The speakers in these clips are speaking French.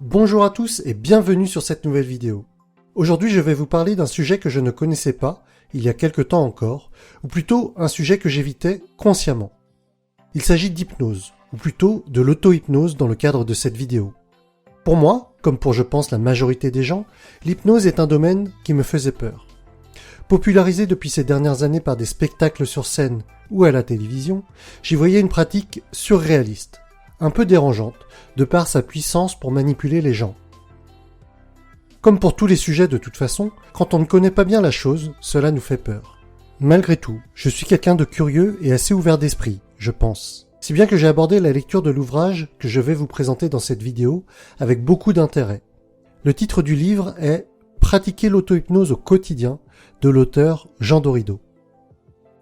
Bonjour à tous et bienvenue sur cette nouvelle vidéo. Aujourd'hui je vais vous parler d'un sujet que je ne connaissais pas, il y a quelque temps encore, ou plutôt un sujet que j'évitais consciemment. Il s'agit d'hypnose, ou plutôt de l'auto-hypnose dans le cadre de cette vidéo. Pour moi, comme pour je pense la majorité des gens, l'hypnose est un domaine qui me faisait peur. Popularisé depuis ces dernières années par des spectacles sur scène ou à la télévision, j'y voyais une pratique surréaliste, un peu dérangeante, de par sa puissance pour manipuler les gens. Comme pour tous les sujets de toute façon, quand on ne connaît pas bien la chose, cela nous fait peur. Malgré tout, je suis quelqu'un de curieux et assez ouvert d'esprit, je pense. Si bien que j'ai abordé la lecture de l'ouvrage que je vais vous présenter dans cette vidéo avec beaucoup d'intérêt. Le titre du livre est « Pratiquer l'auto-hypnose au quotidien » de l'auteur Jean Dorido.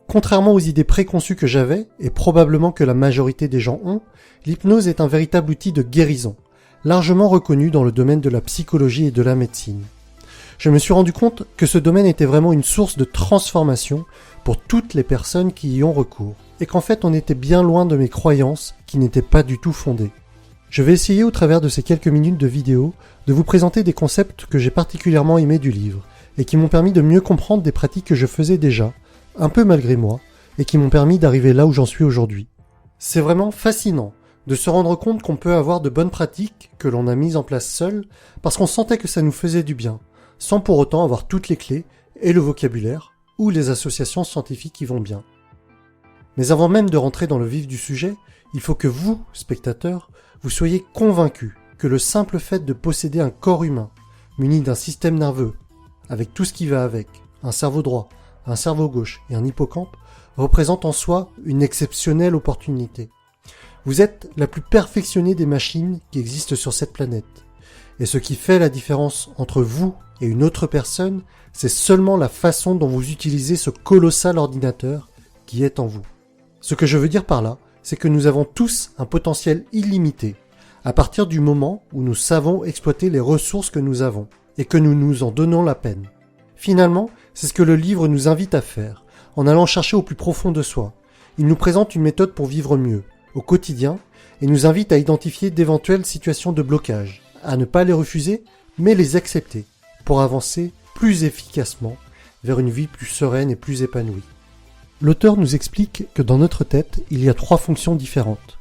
Contrairement aux idées préconçues que j'avais, et probablement que la majorité des gens ont, l'hypnose est un véritable outil de guérison, largement reconnu dans le domaine de la psychologie et de la médecine. Je me suis rendu compte que ce domaine était vraiment une source de transformation pour toutes les personnes qui y ont recours, et qu'en fait on était bien loin de mes croyances qui n'étaient pas du tout fondées. Je vais essayer au travers de ces quelques minutes de vidéo de vous présenter des concepts que j'ai particulièrement aimés du livre, et qui m'ont permis de mieux comprendre des pratiques que je faisais déjà, un peu malgré moi, et qui m'ont permis d'arriver là où j'en suis aujourd'hui. C'est vraiment fascinant de se rendre compte qu'on peut avoir de bonnes pratiques que l'on a mises en place seul, parce qu'on sentait que ça nous faisait du bien, sans pour autant avoir toutes les clés et le vocabulaire, ou les associations scientifiques qui vont bien. Mais avant même de rentrer dans le vif du sujet, il faut que vous, spectateurs, vous soyez convaincus que le simple fait de posséder un corps humain, muni d'un système nerveux, avec tout ce qui va avec, un cerveau droit, un cerveau gauche et un hippocampe, représente en soi une exceptionnelle opportunité. Vous êtes la plus perfectionnée des machines qui existent sur cette planète. Et ce qui fait la différence entre vous et une autre personne, c'est seulement la façon dont vous utilisez ce colossal ordinateur qui est en vous. Ce que je veux dire par là, c'est que nous avons tous un potentiel illimité, à partir du moment où nous savons exploiter les ressources que nous avons, et que nous nous en donnons la peine. Finalement, c'est ce que le livre nous invite à faire, en allant chercher au plus profond de soi. Il nous présente une méthode pour vivre mieux, au quotidien, et nous invite à identifier d'éventuelles situations de blocage, à ne pas les refuser, mais les accepter, pour avancer plus efficacement vers une vie plus sereine et plus épanouie. L'auteur nous explique que dans notre tête, il y a 3 fonctions différentes.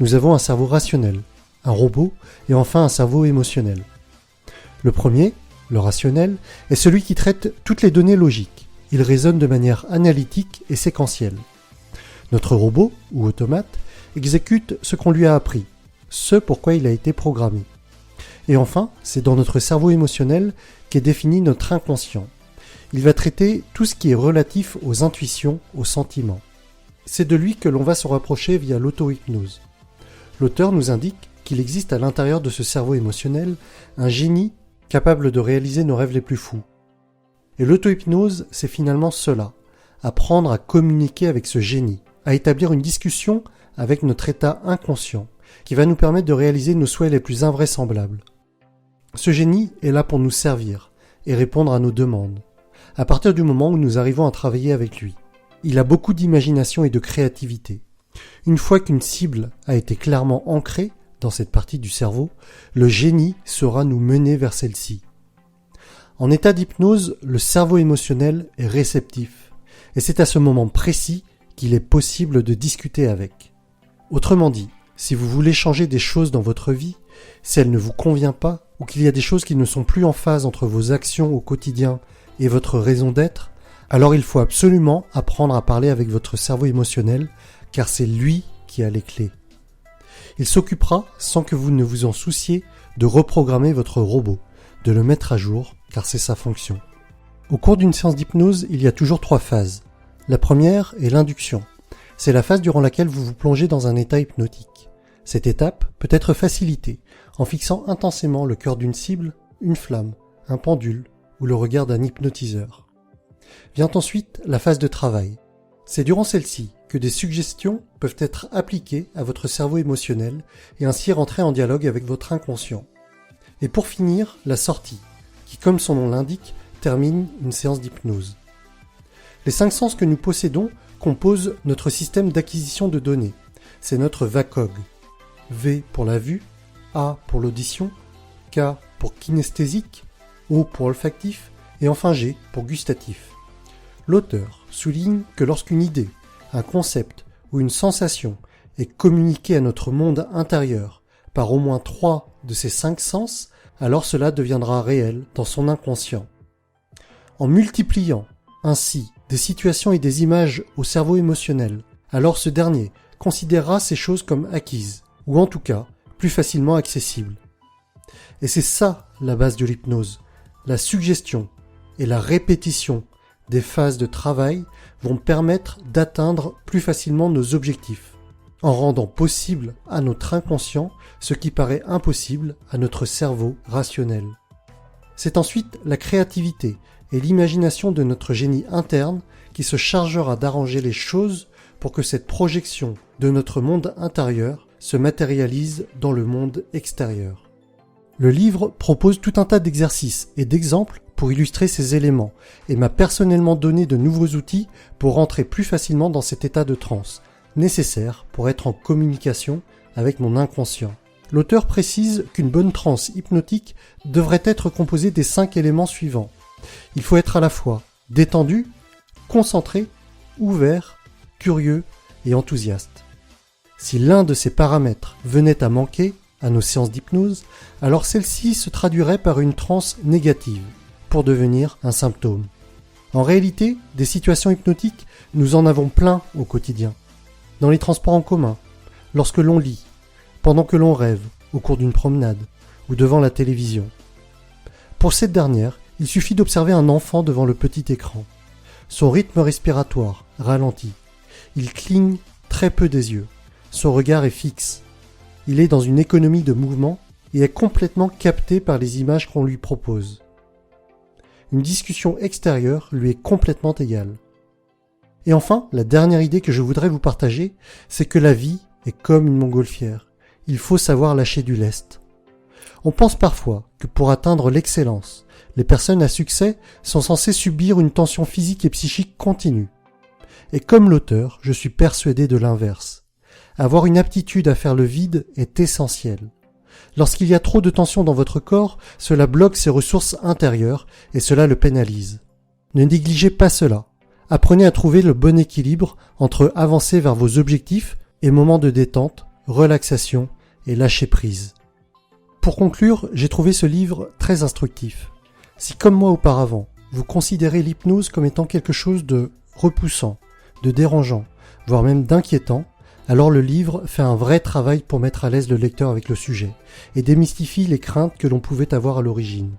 Nous avons un cerveau rationnel, un robot, et enfin un cerveau émotionnel. Le premier, le rationnel, est celui qui traite toutes les données logiques. Il raisonne de manière analytique et séquentielle. Notre robot, ou automate, exécute ce qu'on lui a appris, ce pourquoi il a été programmé. Et enfin, c'est dans notre cerveau émotionnel qu'est défini notre inconscient. Il va traiter tout ce qui est relatif aux intuitions, aux sentiments. C'est de lui que l'on va se rapprocher via l'auto-hypnose. L'auteur nous indique qu'il existe à l'intérieur de ce cerveau émotionnel un génie capable de réaliser nos rêves les plus fous. Et l'auto-hypnose, c'est finalement cela, apprendre à communiquer avec ce génie, à établir une discussion avec notre état inconscient, qui va nous permettre de réaliser nos souhaits les plus invraisemblables. Ce génie est là pour nous servir et répondre à nos demandes, à partir du moment où nous arrivons à travailler avec lui. Il a beaucoup d'imagination et de créativité. Une fois qu'une cible a été clairement ancrée dans cette partie du cerveau, le génie saura nous mener vers celle-ci. En état d'hypnose, le cerveau émotionnel est réceptif, et c'est à ce moment précis qu'il est possible de discuter avec. Autrement dit, si vous voulez changer des choses dans votre vie, si elle ne vous convient pas, ou qu'il y a des choses qui ne sont plus en phase entre vos actions au quotidien et votre raison d'être, alors il faut absolument apprendre à parler avec votre cerveau émotionnel, car c'est lui qui a les clés. Il s'occupera, sans que vous ne vous en souciez, de reprogrammer votre robot, de le mettre à jour, car c'est sa fonction. Au cours d'une séance d'hypnose, il y a toujours 3 phases. La première est l'induction. C'est la phase durant laquelle vous vous plongez dans un état hypnotique. Cette étape peut être facilitée en fixant intensément le cœur d'une cible, une flamme, un pendule ou le regard d'un hypnotiseur. Vient ensuite la phase de travail. C'est durant celle-ci que des suggestions peuvent être appliquées à votre cerveau émotionnel et ainsi rentrer en dialogue avec votre inconscient. Et pour finir, la sortie, qui comme son nom l'indique, termine une séance d'hypnose. Les 5 sens que nous possédons composent notre système d'acquisition de données. C'est notre VACOG. V pour la vue, A pour l'audition, K pour kinesthésique, O pour olfactif et enfin G pour gustatif. L'auteur souligne que lorsqu'une idée, un concept ou une sensation est communiquée à notre monde intérieur par au moins 3 de ces 5 sens, alors cela deviendra réel dans son inconscient. En multipliant ainsi des situations et des images au cerveau émotionnel, alors ce dernier considérera ces choses comme acquises, ou en tout cas plus facilement accessibles. Et c'est ça la base de l'hypnose. La suggestion et la répétition des phases de travail vont permettre d'atteindre plus facilement nos objectifs, en rendant possible à notre inconscient ce qui paraît impossible à notre cerveau rationnel. C'est ensuite la créativité et l'imagination de notre génie interne qui se chargera d'arranger les choses pour que cette projection de notre monde intérieur se matérialise dans le monde extérieur. Le livre propose tout un tas d'exercices et d'exemples pour illustrer ces éléments et m'a personnellement donné de nouveaux outils pour rentrer plus facilement dans cet état de transe, nécessaire pour être en communication avec mon inconscient. L'auteur précise qu'une bonne transe hypnotique devrait être composée des 5 éléments suivants. Il faut être à la fois détendu, concentré, ouvert, curieux et enthousiaste. Si l'un de ces paramètres venait à manquer à nos séances d'hypnose, alors celle-ci se traduirait par une transe négative, pour devenir un symptôme. En réalité, des situations hypnotiques, nous en avons plein au quotidien. Dans les transports en commun, lorsque l'on lit, pendant que l'on rêve, au cours d'une promenade, ou devant la télévision. Pour cette dernière, il suffit d'observer un enfant devant le petit écran. Son rythme respiratoire ralentit. Il cligne très peu des yeux. Son regard est fixe. Il est dans une économie de mouvement et est complètement capté par les images qu'on lui propose. Une discussion extérieure lui est complètement égale. Et enfin, la dernière idée que je voudrais vous partager, c'est que la vie est comme une montgolfière. Il faut savoir lâcher du lest. On pense parfois que pour atteindre l'excellence, les personnes à succès sont censées subir une tension physique et psychique continue. Et comme l'auteur, je suis persuadé de l'inverse. Avoir une aptitude à faire le vide est essentiel. Lorsqu'il y a trop de tension dans votre corps, cela bloque ses ressources intérieures et cela le pénalise. Ne négligez pas cela. Apprenez à trouver le bon équilibre entre avancer vers vos objectifs et moments de détente, relaxation et lâcher prise. Pour conclure, j'ai trouvé ce livre très instructif. Si comme moi auparavant, vous considérez l'hypnose comme étant quelque chose de repoussant, de dérangeant, voire même d'inquiétant, alors le livre fait un vrai travail pour mettre à l'aise le lecteur avec le sujet et démystifie les craintes que l'on pouvait avoir à l'origine.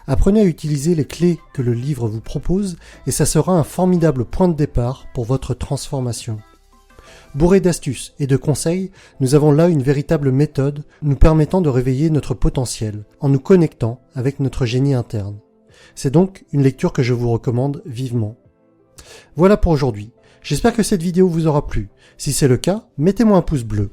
Apprenez à utiliser les clés que le livre vous propose et ça sera un formidable point de départ pour votre transformation. Bourré d'astuces et de conseils, nous avons là une véritable méthode nous permettant de réveiller notre potentiel en nous connectant avec notre génie interne. C'est donc une lecture que je vous recommande vivement. Voilà pour aujourd'hui. J'espère que cette vidéo vous aura plu. Si c'est le cas, mettez-moi un pouce bleu.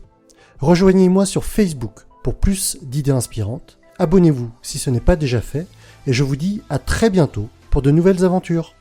Rejoignez-moi sur Facebook pour plus d'idées inspirantes. Abonnez-vous si ce n'est pas déjà fait. Et je vous dis à très bientôt pour de nouvelles aventures.